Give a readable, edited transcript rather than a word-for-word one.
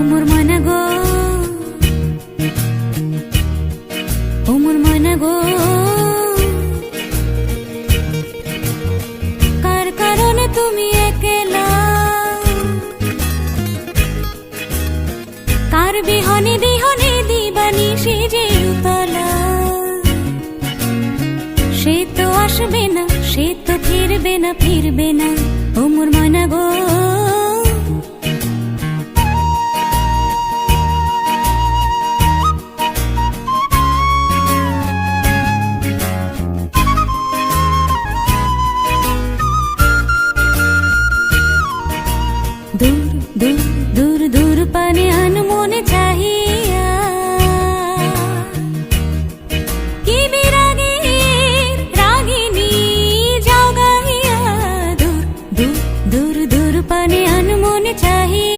মোর ময়না গো, ও মোর ময়না গো, কার কারণে তুমি একলা, কার বিহনে বিহনে দিবানিশি যে উতলা। সে তো আসবে না, সে তো ফিরবে না, ফিরবে না, ও মোর ময়না গো।